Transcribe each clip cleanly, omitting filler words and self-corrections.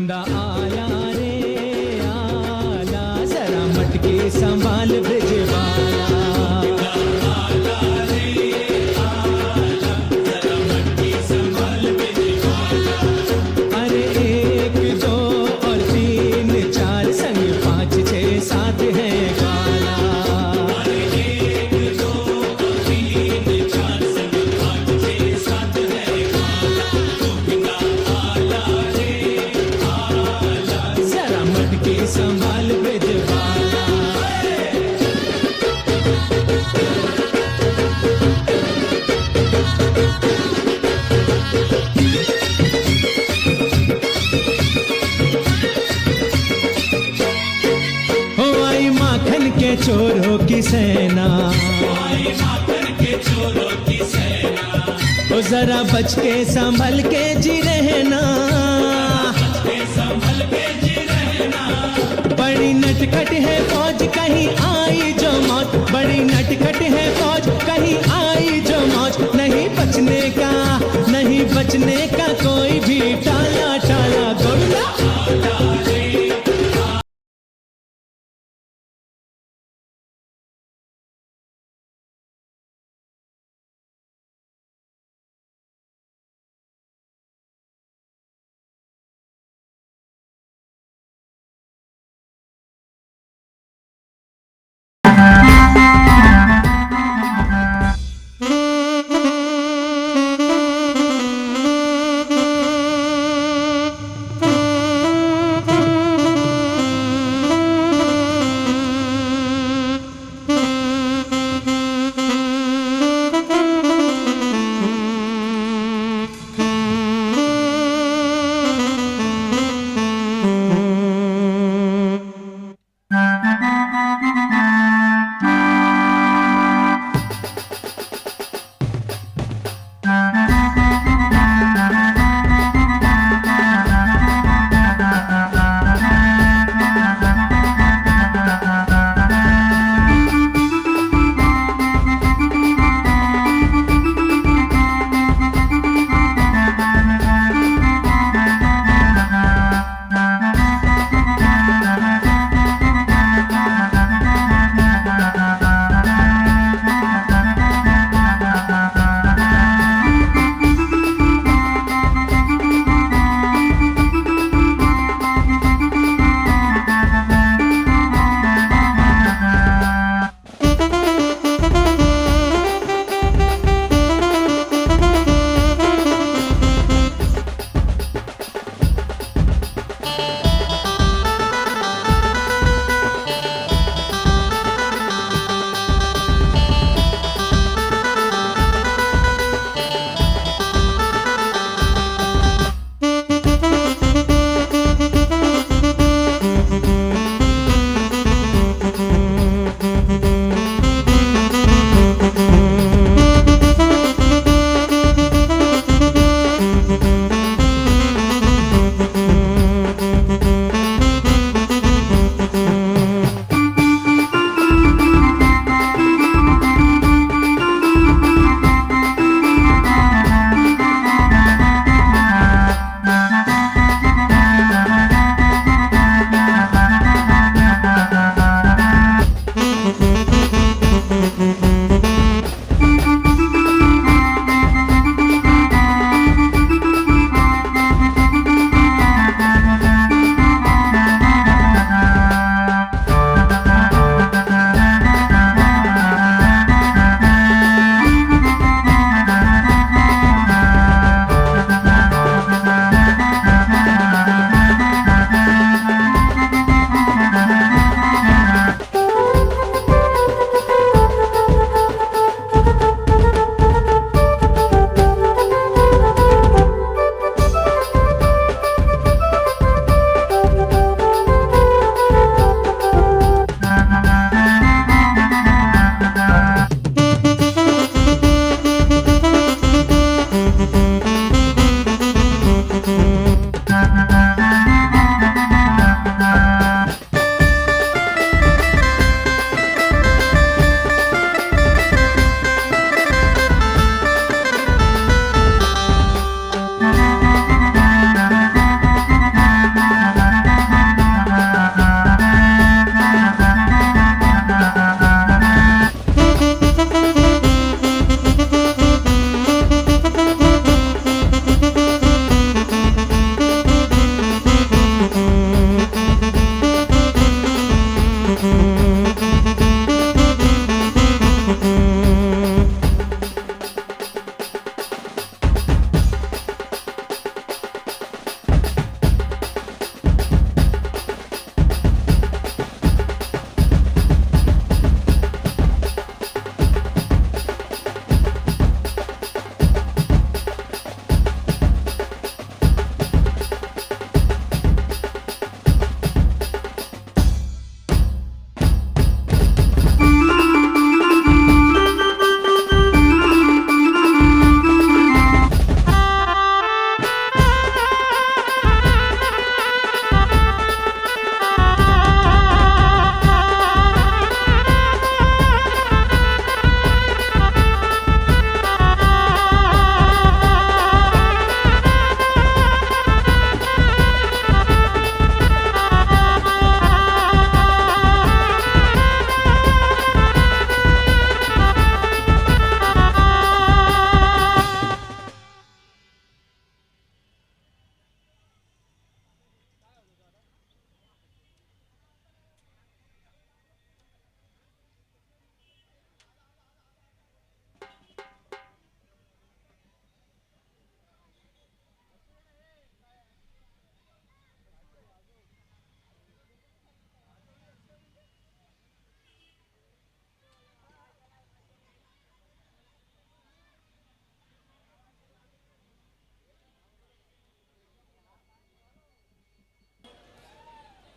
गोविंदा आला रे आला, जरा मटके संभाल ब्रजवाला। आला रे आला, जरा मटके संभाल ब्रजवाला। अरे एक दो और तीन चार संग पाँच छः सात है गाला। अरे एक दो और तीन चार संग पाँच छः सात है गाला। गोविंदा आला रे आला, जरा मटके संभाल ब्रजवाला। हो आई माखन के चोरों की सेना, आई माखन के चोरों की सेना। ओ जरा बच के संभल के जी रहना, बच के संभल के जी रहना। बड़ी नटखट है फौज कहीं आई जो मौत, बड़ी नटखट है फौज कहीं आई जो मौज। नहीं बचने का, नहीं बचने का कोई भी टाला टाला। गोविंदा आला रे।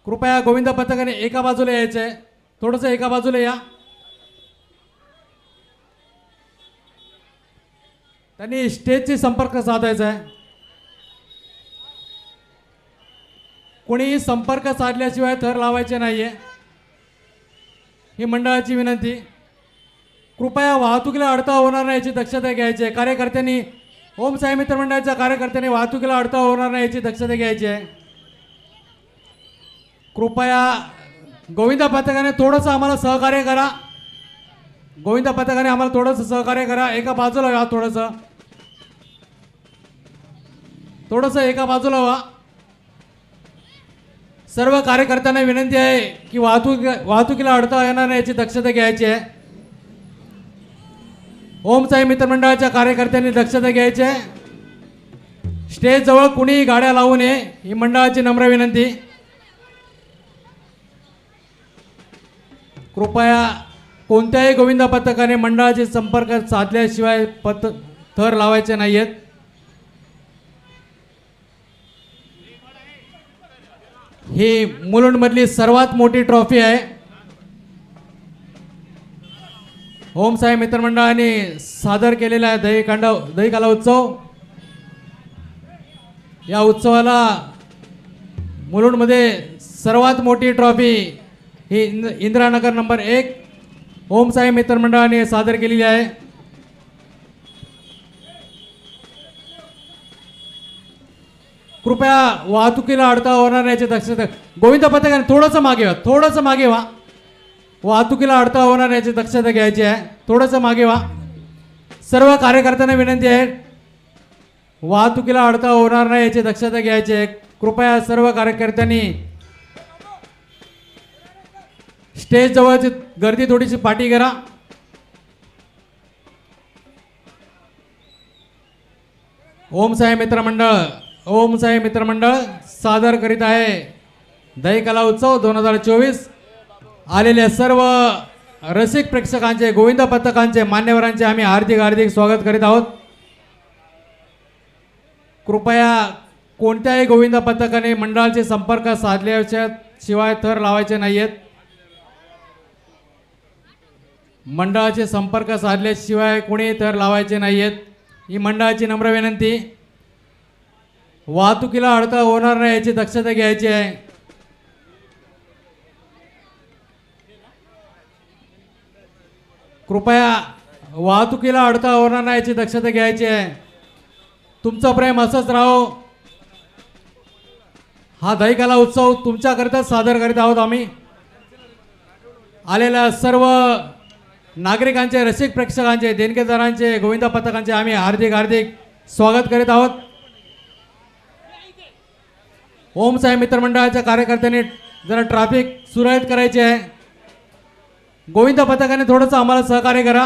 कृपया गोविंद पथकाने एका बाजूला यायचं आहे, थोडंसं एका बाजूला या. त्यांनी स्टेजशी संपर्क साधायचा आहे. कोणीही संपर्क साधल्याशिवाय थर लावायचे नाहीये, ही मंडळाची विनंती. कृपया वाहतुकीला अडथळा होणार नाही याची दक्षता घ्यायची आहे. कार्यकर्त्यांनी, ओम साई मित्र मंडळाच्या कार्यकर्त्यांनी वाहतुकीला अडथळा होणार नाही याची दक्षता घ्यायची आहे. कृपया गोविंद पथकाने थोडंसं आम्हाला सहकार्य करा. गोविंद पथकाने आम्हाला थोडंसं सहकार्य करा. एका बाजूला व्हा, थोडंसं एका बाजूला व्हा. सर्व कार्यकर्त्यांना विनंती आहे की वाहतुकीला अडथळा येणार नाही याची दक्षता घ्यायची आहे. ओम साई मित्र मंडळाच्या कार्यकर्त्यांनी दक्षता घ्यायची आहे. स्टेज जवळ कुणीही गाड्या लावू नये, ही मंडळाची नम्र विनंती. कृपया कोणत्याही गोविंद पथकाने मंडळाचे संपर्क साधल्याशिवाय थर लावायचे नाहीयेत. ही मुलुंडमधली सर्वात मोठी ट्रॉफी आहे. ओम साई मित्र मंडळाने सादर केलेला आहे दही काला उत्सव. या उत्सवाला मुलुंडमध्ये सर्वात मोठी ट्रॉफी ही इंदिरानगर नंबर 1 ओम साई मित्र मंडळाने सादर केलेली आहे. कृपया वाहतुकीला अडथळा होणार नाही याची दक्षता. गोविंद पथकाने थोडंसं मागे व्हा. वाहतुकीला अडथळा होणार नाही याची दक्षता घ्यायची आहे. थोडंसं मागे व्हा. सर्व कार्यकर्त्यांना विनंती आहे, वाहतुकीला अडथळा होणार नाही याची दक्षता घ्यायची आहे. कृपया सर्व कार्यकर्त्यांनी स्टेज जवळची गर्दी थोडीशी पाठी करा. ओम साई मित्र मंडळ सादर करीत आहे दही कला उत्सव 2024. आलेल्या सर्व रसिक प्रेक्षकांचे, गोविंद पथकांचे, मान्यवरांचे आम्ही हार्दिक स्वागत करीत आहोत. कृपया कोणत्याही गोविंद पथकाने मंडळाचे संपर्क साधल्याशिवाय थर लावायचे नाहीयेत. मंडळाचे संपर्क साधल्याशिवाय कोणी थर लावायचे नाहीयेत, ही मंडळाची नम्र विनंती. वाहतुकीला अडथळा होणार नाही याची दक्षता घ्यायची आहे. कृपया वाहतुकीला अडथळा होणार नाही याची दक्षता घ्यायची आहे. तुमचं प्रेम असंच राहो. हा दहीकाला उत्सव तुमच्याकरिताच सादर करीत आहोत आम्ही. आलेल्या सर्व नागरिकांचे, रसिक प्रेक्षकांचे, देणगेदारांचे, गोविंद पथकांचे आम्ही हार्दिक स्वागत करीत आहोत. ओम साई मित्र मंडळाच्या कार्यकर्त्यांनी जरा ट्रॅफिक सुरळीत करायची आहे. गोविंद पथकाने थोडंसं आम्हाला सहकार्य करा.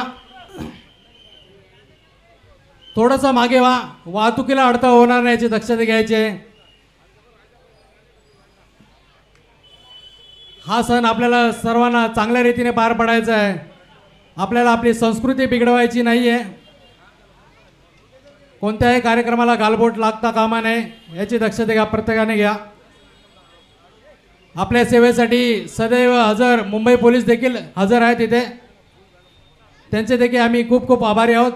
थोडंसं मागे व्हा. वाहतुकीला अडथळा होणार नाही याची दक्षता घ्यायची आहे. हा सण आपल्याला सर्वांना चांगल्या रीतीने पार पाडायचा आहे. आपल्याला आपली संस्कृती बिघडवायची नाही आहे. कोणत्याही कार्यक्रमाला गालबोट लागता कामा नये याची दक्षता घ्या, प्रत्येकाने घ्या. आपल्या सेवेसाठी सदैव हजर मुंबई पोलीस देखील हजर आहेत इथे. त्यांचे देखील आम्ही खूप आभारी आहोत.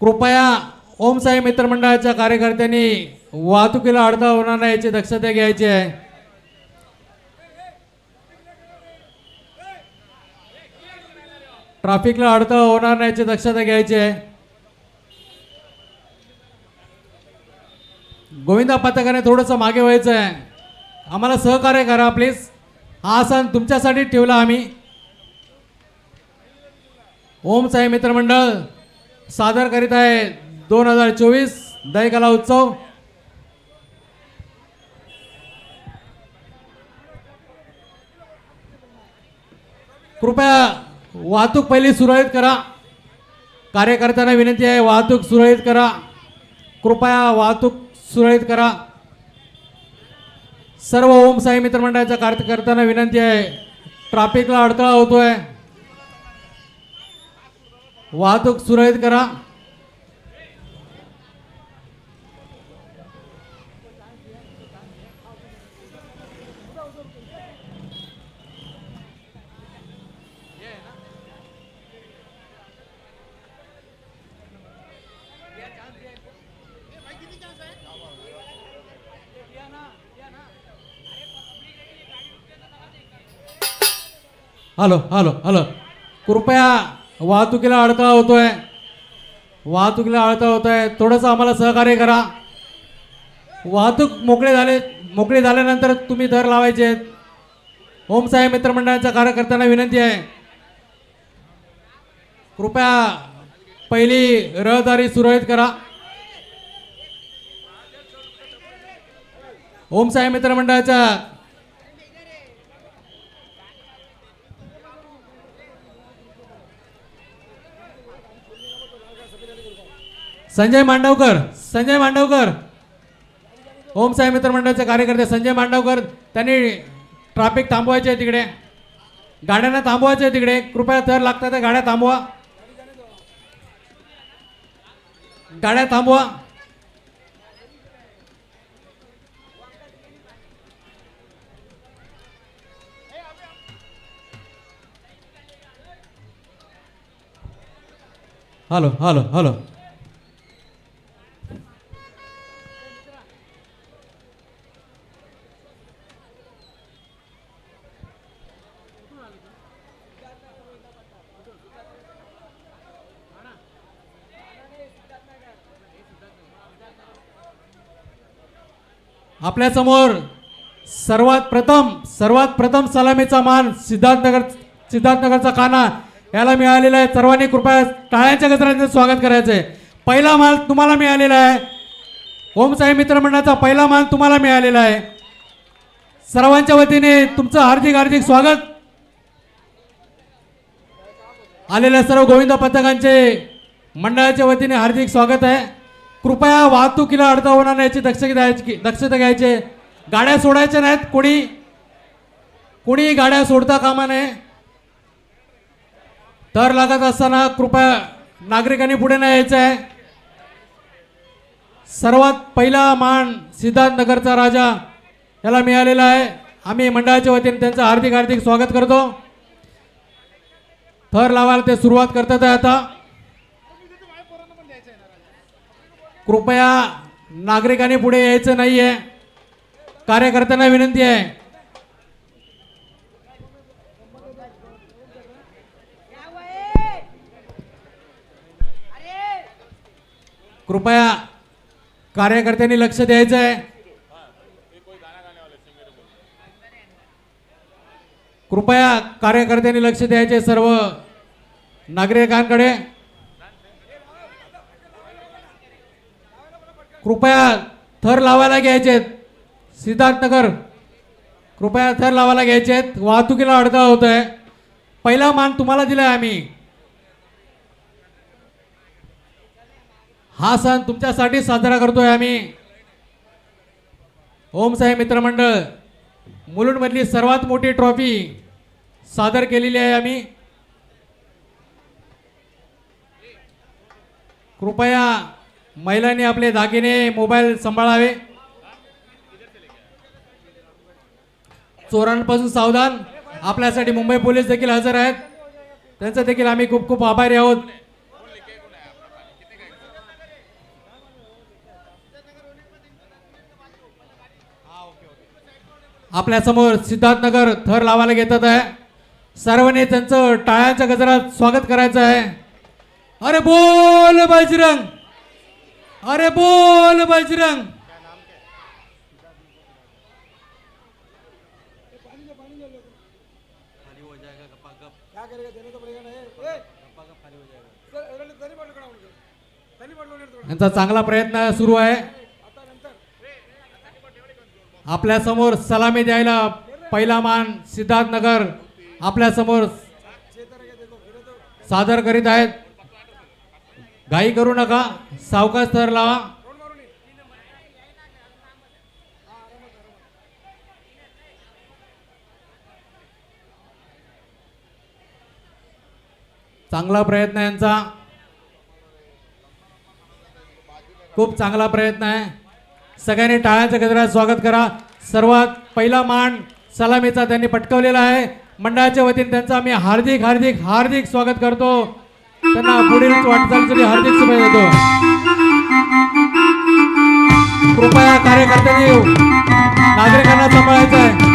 कृपया ओम साई मित्र मंडळाच्या कार्यकर्त्यांनी वाहतुकीला अडथळा होणार नाही याची दक्षता घ्यायची आहे. ट्रॅफिकला अडथळा होणार नाही याची दक्षता घ्यायची आहे. गोविंदा पथकाने थोडंसं मागे व्हायचं आहे. आम्हाला सहकार्य करा प्लीज. हा सण तुमच्यासाठी ठेवला आम्ही. ओम साई मित्र मंडळ सादर करीत आहे 2024 दहीकाला उत्सव. कृपया वाहतूक पहिली सुरळीत करा. कार्यकर्त्यांना विनंती आहे, वाहतूक सुरळीत करा. कृपया वाहतूक सुरळीत करा. सर्व ओम साई मित्र मंडळाच्या कार्यकर्त्यांना विनंती आहे, ट्रॅफिकला अडथळा होतोय, वाहतूक सुरळीत करा. हॅलो हॅलो हॅलो कृपया वाहतुकीला अडथळा होतोय, वाहतुकीला अडथळा होतोय, थोडंसं आम्हाला सहकार्य करा. वाहतूक मोकळी झाल्यानंतर तुम्ही दर लावायचे आहेत. ओमसाई मित्रमंडळाच्या कार्यकर्त्यांना विनंती आहे, कृपया पहिली रहदारी सुरळीत करा. ओमसाई मित्रमंडळाच्या संजय मांडवकर ओमसाई मित्रमंडळाचे कार्यकर्ते संजय मांडवकर, त्यांनी ट्रॅफिक थांबवायचे आहे, तिकडे गाड्यांना थांबवायचे आहे, तिकडे कृपया थर लागतात गाड्या थांबवा, गाड्या थांबवा. हॅलो हॅलो हॅलो आपल्या समोर सर्वात प्रथम सलामीचा मान सिद्धार्थनगरचा काना याला मिळालेला आहे. सर्वांनी कृपया टाळ्यांच्या गजरांचे स्वागत करायचे. पहिला मान तुम्हाला मिळालेला आहे. ओमसाई मित्रमंडळाचा पहिला मान तुम्हाला मिळालेला आहे. सर्वांच्या वतीने तुमचं हार्दिक स्वागत. आलेल्या सर्व गोविंद पथकांचे मंडळाच्या वतीने हार्दिक स्वागत आहे. कृपया वाहतुकीला अडथळा होणार नाही याची दक्षता घ्यायची. गाड्या सोडायच्या नाहीत, कोणी गाड्या सोडता कामा नये. तर लागत असताना कृपया नागरिकांनी पुढे नाही यायचं आहे. सर्वात पहिला मान सिद्धार्थनगरचा राजा याला मिळालेला आहे. आम्ही मंडळाच्या वतीने त्यांचं हार्दिक स्वागत करतो. थर लावायला ते सुरुवात करतात आहे. आता कृपया नागरिकांनी पुढे यायचं नाहीये. कार्यकर्त्यांना विनंती आहे. कृपया कार्यकर्त्यांनी लक्ष द्यायचं आहे. कृपया कार्यकर्त्यांनी लक्ष द्यायचे सर्व नागरिकांकडे. कृपया थर लावायला घ्यायचे. सिद्धार्थनगर कृपया थर लावायला घ्यायचे. वाहतुकीला अडथळा होत आहे. पहिला मान तुम्हाला दिलाय आम्ही. हा सण तुमच्यासाठी साजरा करतोय आम्ही. ओमसाई मित्रमंडळ मुलुंडमधली सर्वात मोठी ट्रॉफी सादर केलेली आहे आम्ही. कृपया महिलांनी आपले दागिने मोबाईल सांभाळावे. चोरांपासून सावधान. आपल्यासाठी मुंबई पोलीस देखील हजर आहेत. त्यांचा देखील आम्ही खूप आभारी आहोत. आपल्या समोर सिद्धार्थनगर थर लावायला घेतात आहे. सर्वांनी त्यांचं टाळ्यांच्या गजरात स्वागत करायचं आहे. अरे बोल बजरंग, अरे बोल बजरंग. यांचा चांगला प्रयत्न सुरू आहे. आपल्या समोर सलामी द्यायला पहिला मान सिद्धार्थनगर आपल्या समोर सादर करीत आहेत. घाई करू नका, सावकाश थर लावा. चांगला प्रयत्न यांचा, खूप चांगला प्रयत्न आहे. सगळ्यांनी टाळ्यांच्या गजरात स्वागत करा. सर्वात पहिला मान सलामीचा त्यांनी पटकावलेला आहे. मंडळाच्या वतीने त्यांचं आम्ही हार्दिक स्वागत करतो. त्यांना पुढील वाटचालीसाठी हार्दिक शुभेच्छा देतो. कृपया कार्यकर्त्यांनी नागरिकांना सांभाळायचं आहे.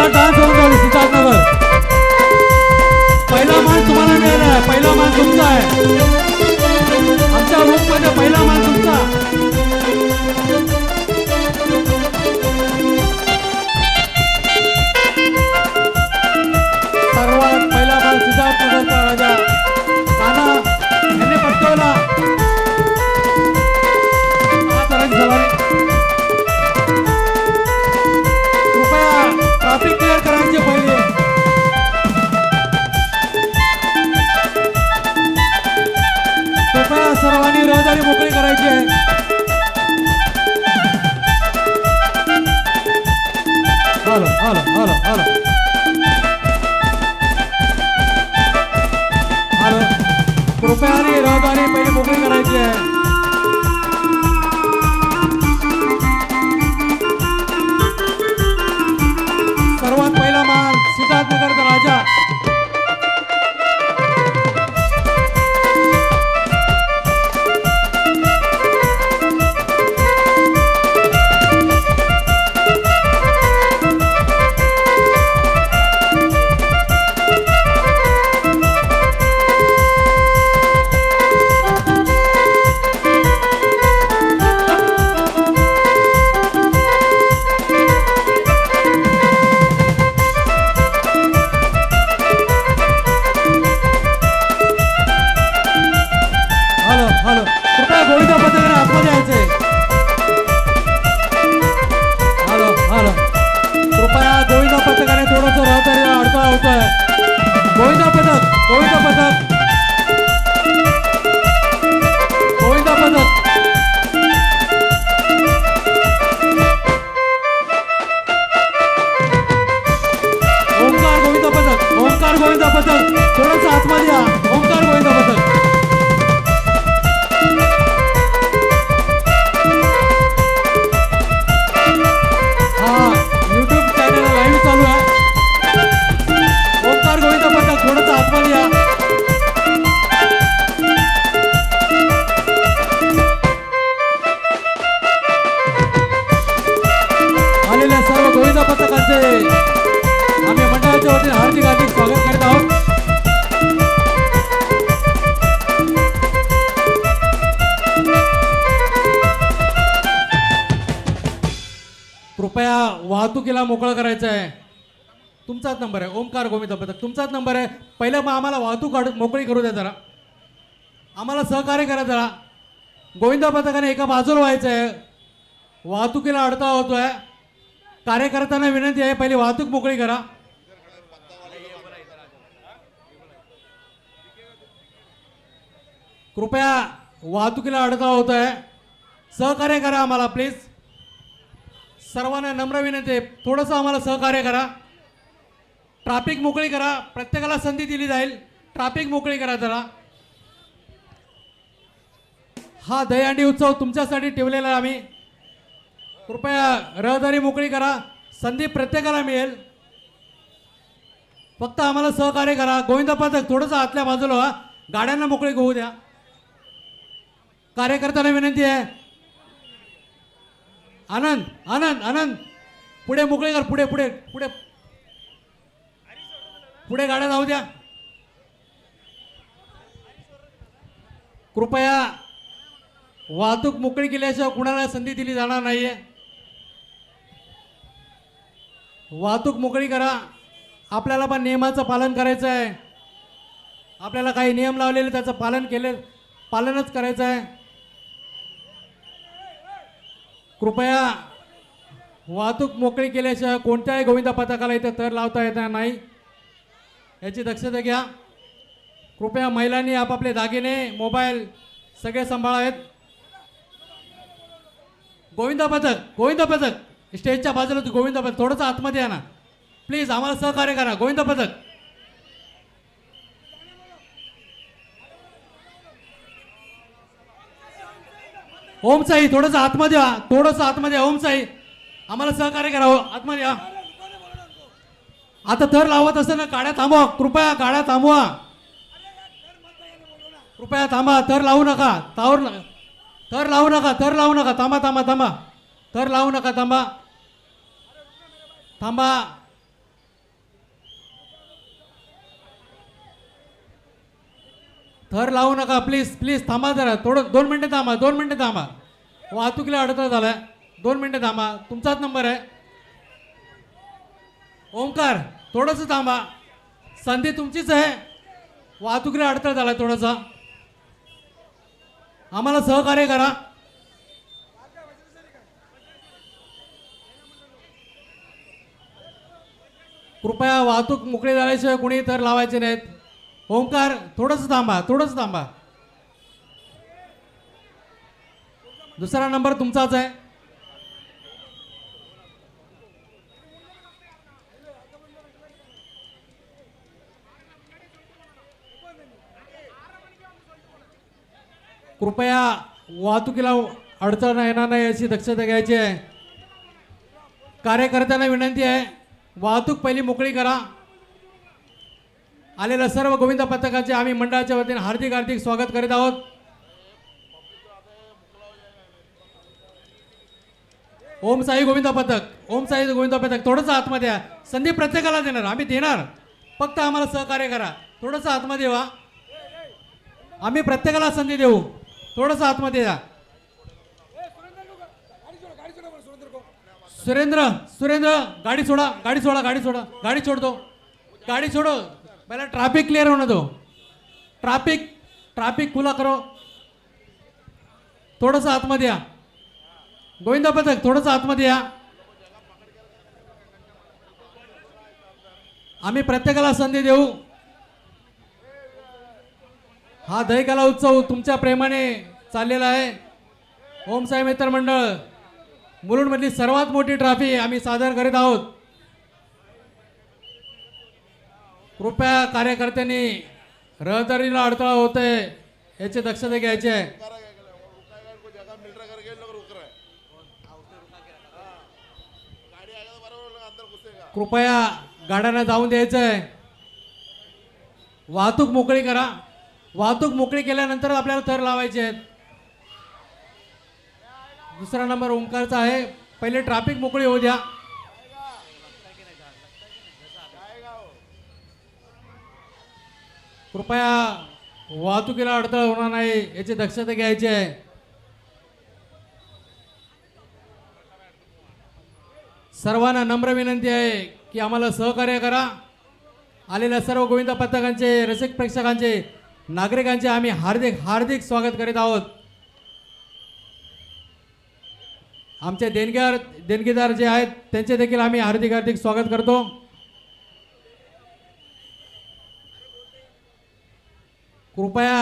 जोरदार डान्स होऊन राहिले सिद्धार्थनगर. पहिला मान तुम्हाला मिळाला आहे, पहिला मान तुमचा आहे. आमच्या ग्रुप मध्ये पहिला मान तुमचा. सर्वात पहिला मान सिद्धार्थनगरचा राजा कान्हा यांनी पटकावला. कृपया ट्रॅफिक क्लिअर करायचे पहिले. कृपया सर्वांनी रहदारी मोकळी करायची आहे. Hello hello hello hello hello कृपया रहदारी पहिले मोकळी करायची आहे. सर्वात पहिला मान सिद्धार्थनगरचा राजा. हॅलो कृपया गोविंदा पथकाने आतमध्ये यायचंय. हॅलो हॅलो कृपया गोविंदा पथकाने थोडंसं रहदारीला अडथळा होतोय. गोविंदा पथक गोविंदा पथक गोविंदा पथक ओंकार गोविंदा पथक ओंकार गोविंदा पथक थोडंसं आतमध्ये या. ओंकार गोविंदा पथक. चालू आहे. ओंकार गोविंदा पथक थोडंसं आतमध्ये या. आलेल्या सर्व गोविंदा पथकांचे आम्ही मंडळाच्या वतीने हार्दिक हार्दिक स्वागत करीत आहोत. कृपया वाहतुकीला मोकळं करायचं आहे. तुमचाच नंबर आहे. ओंकार गोविंदा पथक तुमचाच नंबर आहे. पहिलं मग आम्हाला वाहतूक मोकळी करू द्या जरा. आम्हाला सहकार्य करा जरा. गोविंदा पथकाने एका बाजूला व्हायचं आहे. वाहतुकीला अडथळा होतोय. कार्यकर्त्यांना विनंती आहे पहिली वाहतूक मोकळी करा. कृपया वाहतुकीला अडथळा होतोय. सहकार्य करा आम्हाला प्लीज. सर्वांना नम्र विनंती आहे थोडंसं आम्हाला सहकार्य करा. ट्रॅफिक मोकळी करा. प्रत्येकाला संधी दिली जाईल. ट्रॅफिक मोकळी करा जरा. हा दहीहंडी उत्सव तुमच्यासाठी ठेवलेला आहे आम्ही. कृपया रहदारी मोकळी करा. संधी प्रत्येकाला मिळेल. फक्त आम्हाला सहकार्य करा. गोविंदा पथक थोडंसं आतल्या बाजूला व्हा. गाड्यांना मोकळी होऊ द्या. कार्यकर्त्यांना विनंती आहे. आनंद आनंद आनंद पुढे मोकळे कर. पुढे पुढे पुढे पुढे गाड्या जाऊ द्या. कृपया वाहतूक मोकळी केल्याशिवाय कुणाला संधी दिली जाणार नाहीये. वाहतूक मोकळी करा. आपल्याला पण नियमाचं पालन करायचं आहे. आपल्याला काही नियम लावलेले त्याचं पालनच करायचं आहे. कृपया वाहतूक मोकळी केल्याशिवाय कोणत्याही गोविंदा पथकाला इथे तर लावता येणार नाही याची दक्षता घ्या. कृपया महिलांनी आपापले दागिने मोबाईल सगळे सांभाळावेत. गोविंदा पथक स्टेजच्या बाजूला गोविंदा पथक थोडंसं आतमध्ये या ना प्लीज. आम्हाला सहकार्य करा. गोविंदा पथक ओम साई थोडंसं आतमध्ये व्हा. थोडंसं आतमध्ये ओम साई आम्हाला सहकार्य करा. आतमध्ये या. आता थर लावत असताना गाड्या थांबवा. कृपया गाड्या थांबवा. कृपया थांबा. थर लावू नका. थर लावू नका. थर लावू नका. थांबा थांबा थांबा. थर लावू नका. थांबा थांबा. थर लावू नका प्लीज प्लीज थांबा जरा थोडं 2 मिनिटं थांबा 2 मिनिटं थांबा वाहतुकीला अडथळा झालाय 2 मिनिटं थांबा तुमचाच नंबर आहे ओमकार थोडंसं थांबा संधी तुमचीच आहे वाहतुकीला अडथळा झालाय थोडासा आम्हाला सहकार्य करा कृपया वाहतूक मोकळी झाल्याशिवाय कुणी थर लावायचे नाहीत ओंकार थोडंसं थांबा दुसरा नंबर तुमचाच आहे कृपया वाहतुकीला अडचण येणार नाही याची दक्षता घ्यायची आहे कार्यकर्त्यांना विनंती आहे वाहतूक पहिली मोकळी करा आलेल्या सर्व गोविंद पथकाचे आम्ही मंडळाच्या वतीने हार्दिक हार्दिक स्वागत करीत आहोत ओम साई गोविंद पथक थोडंसं आतमध्ये या संधी प्रत्येकाला देणार आम्ही देणार फक्त आम्हाला सहकार्य करा थोडंसं आतमध्ये व्हा आम्ही प्रत्येकाला संधी देऊ थोडंसं आतमध्ये या सुरेंद्र गाड़ी छोड़ो गाड़ी छोड़ो पहले ट्रैफिक क्लियर होने दो ट्रैफिक खुला करो थोडंसं आतमध्ये या गोविंद पथक थोडंसं आतमध्ये या आम्ही प्रत्येकाला संधी देऊ हा दहीकाला उत्सव तुमच्या प्रेमाने चाललेला आहे ओम साई मित्र मंडळ मुलुंडमधली सर्वात मोठी ट्रॉफी आम्ही सादर करीत आहोत कृपया कार्यकर्त्यांनी रहदारीला अडथळा होतोय याची दक्षता घ्यायची आहे कृपया गाड्यांना जाऊन द्यायचं आहे वाहतूक मोकळी करा वाहतूक मोकळी केल्यानंतर आपल्याला थर लावायचे आहेत दुसरा नंबर ओंकारचा आहे पहिले ट्रॅफिक मोकळी होऊ द्या कृपया वाहतुकीला अडथळा होणार नाही याची दक्षता घ्यायची आहे सर्वांना नम्र विनंती आहे की आम्हाला सहकार्य करा आलेल्या सर्व गोविंद पथकांचे रसिक प्रेक्षकांचे नागरिकांचे आम्ही हार्दिक हार्दिक स्वागत करीत आहोत आमचे देणगीदार जे आहेत त्यांचे देखील आम्ही हार्दिक हार्दिक स्वागत करतो कृपया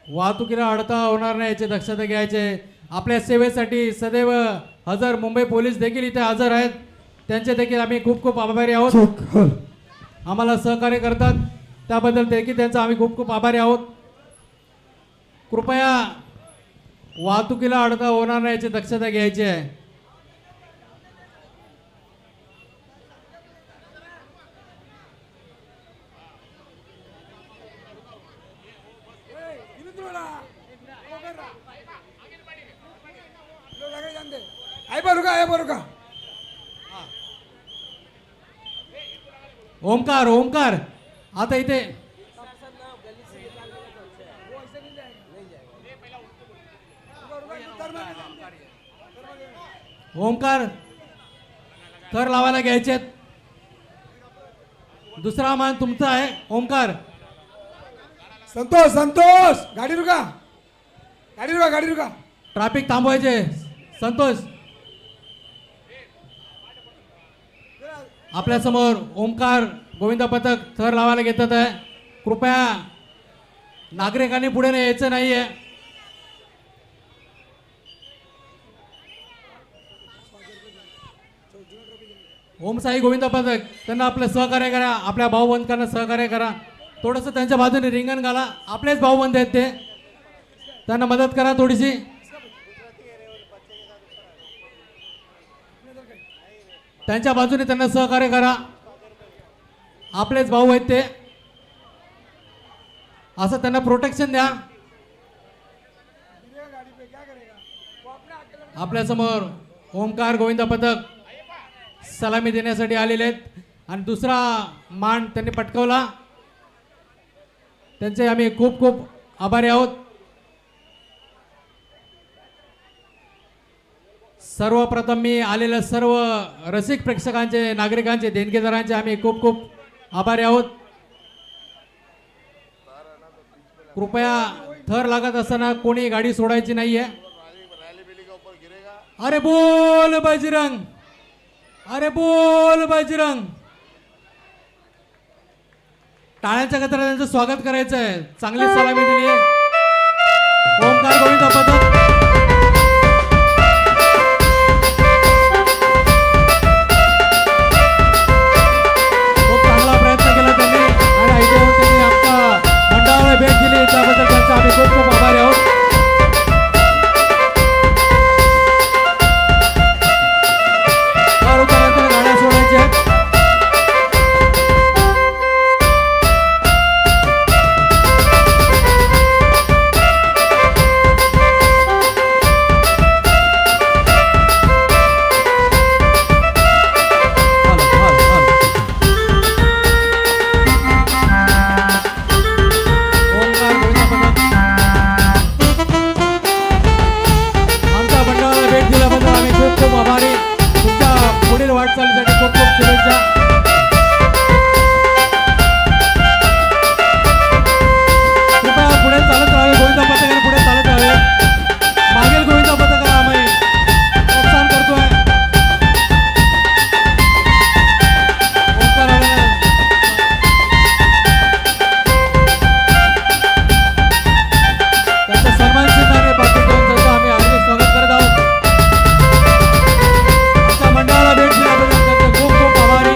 वाहतुकीला अडथळा होणार नाही याची दक्षता घ्यायचे आपल्या सेवेसाठी सदैव हजर मुंबई पोलीस देखील इथे हजर आहेत त्यांचे देखील आम्ही खूप खूप आभारी आहोत आम्हाला सहकार्य करतात त्याबद्दल देखील त्यांचा आम्ही खूप खूप आभारी आहोत कृपया वाहतुकीला अडथळा होणार नाही याची दक्षता घ्यायची आहे ओमकार आता इथे ओमकार थर लावायला घ्यायचे दुसरा मान तुमचा आहे ओमकार संतोष गाडी रुका ट्रॅफिक थांबवायचे संतोष आपल्या समोर ओमकार गोविंद पथक थर लावायला घेतात आहे कृपया नागरिकांनी पुढे यायचं नाहीये ओम साई गोविंद पथक त्यांना आपलं सहकार्य करा आपल्या भाऊबंधकांना सहकार्य करा थोडंसं त्यांच्या बाजूने रिंगण घाला आपलेच भाऊबंध आहेत ते त्यांना मदत करा थोडीशी त्यांच्या बाजूने त्यांना सहकार्य करा आपलेच भाऊ आहेत ते असं त्यांना प्रोटेक्शन द्या आपल्या समोर ओमकार गोविंद पथक सलामी देण्यासाठी आलेले आहेत आणि दुसरा मान त्यांनी पटकावला त्यांचे आम्ही खूप खूप आभारी आहोत. सर्वप्रथम मी आलेल्या सर्व रसिक प्रेक्षकांचे, नागरिकांचे, देणगीदारांचे आम्ही खूप खूप आभारी आहोत. कृपया थर लागत असताना कोणी गाडी सोडायची नाहीये. अरे बोल बजरंग, अरे बोल बजरंग. टाळ्यांच्या गजरात त्यांचं स्वागत करायचं आहे. चांगली सलामी दिली आहे. ओमकार गोविंद पथक, खूप चांगला प्रयत्न केला त्यांनी आणि ऐकून त्यांनी आमच्या मंडळाला भेट दिली त्याबद्दल त्यांचा आम्ही खूप खूप आभारी आहोत. त्यानंतर गाड्या सोडायच्या आहेत. ओंकार गोविंद पथक, आमच्या मंडळाला भेट दिल्याबद्दल आम्ही खूप खूप आभारी. तुमच्या पुढील वाटचालीसाठी खूप खूप शुभेच्छा. कृपया पुढे चालत राहावे. गोविंद पथकाने पुढे चालत राहावे. मागील गोविंद पथकाला आम्ही प्रोत्साहन करतोय. ओंकार आलेला. त्यांचा सन्मान चिन्हाने पाटील देऊन त्यांचं आम्ही हार्दिक स्वागत करत आहोत. आमच्या मंडळाला भेट दिल्याबद्दल त्यांचे खूप खूप आभारी.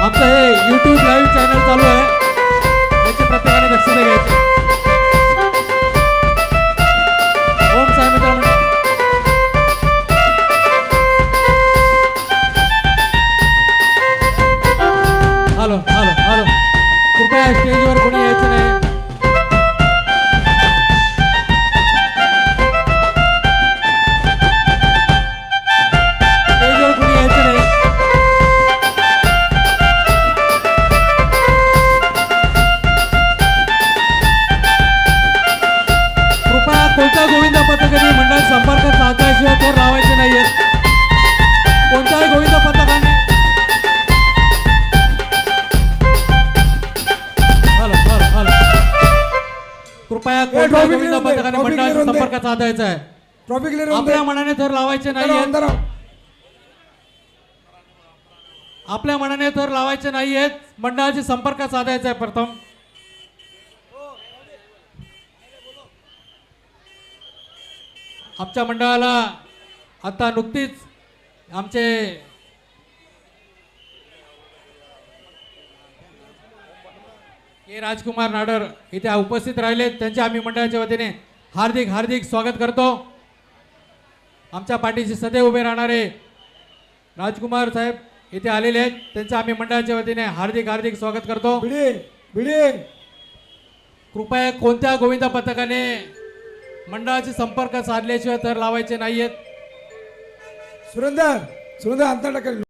आमचं हे YouTube लाईव्ह चॅनल चालू आहे. याची प्रत्येकाने दक्षता घ्यायची. ओम साई मित्र मंडळ. हॅलो हॅलो हॅलो, कृपया स्टेजवर कोणी यायचं नाही. स्टेजवर कोणी यायचं नाही. कृपया कोणत्या गोविंद पथकाने मंडळ संपर्क साधल्याशिवाय थोर लावायचे नाहीयेत. कोणत्याही गोविंद पथकाने कृपया कोणत्या गोविंद पथकाने मंडळाशी संपर्क साधायचा आहे. ट्रॉफिक क्लिअर आपल्या मनाने थर लावायचे नाहीयेत. आपल्या मनाने थर लावायचे नाहीयेत. मंडळाशी संपर्क साधायचा आहे. प्रथम आमच्या मंडळाला आता नुकतीच आमचे के राजकुमार नाडर इथे उपस्थित राहिले. त्यांचे आम्ही मंडळाच्या वतीने हार्दिक हार्दिक स्वागत करतो. आमच्या पाठीशी सदैव उभे राहणारे राजकुमार साहेब इथे आलेले आहेत. त्यांचं आम्ही मंडळाच्या वतीने हार्दिक हार्दिक स्वागत करतो. भिडे भिडे कृपया कोणत्या गोविंद पथकाने मंडळाशी संपर्क साधल्याशिवाय थर लावायचे नाहीयेत. सुरेंदर सुरेंदर अंतर टाकेल.